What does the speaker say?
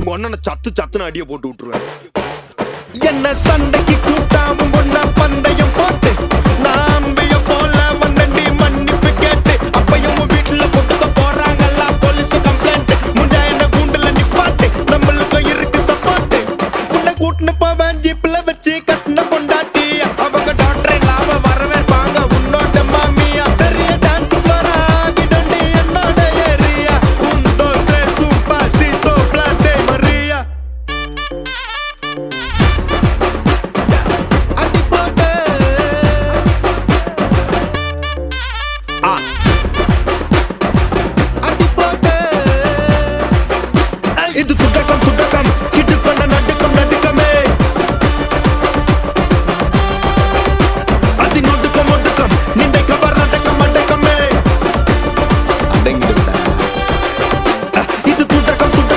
உங்க அண்ணனை சத்து சத்துன்னு அடிய போட்டு விட்டுருவேன். என்ன சண்டைக்கு கூட்டாவும் ஒன்னா பந்தயம் போட்டு நாம்பிய போல வந்தண்டி மன்னிப்பு கேட்டு அப்பையும் வீட்டுல கொட்டுக்க போறாங்கல்ல போலீஸ் கம்ப்ளைண்ட் முஞ்சா என்ன கூண்டுல நிப்பாட்டு நம்மளுக்கு இருக்கு சப்போர்ட் உன்னை கூட்டுன்னு போவேன் ஜீப்ல வச்சு கட்டின பொண்டாட்டி அவங்க டாக்டர் இல்லாம வரவேற்பாங்க உன்னோட மாமியா பெரிய டான்ஸ் ஃப்ளோரா கிடண்டி என்னோட ஏரியா உந்தோ ட்ரெஸ்ஸும் பாசித்தோ பிளாட்டே மரியா இது துட்ட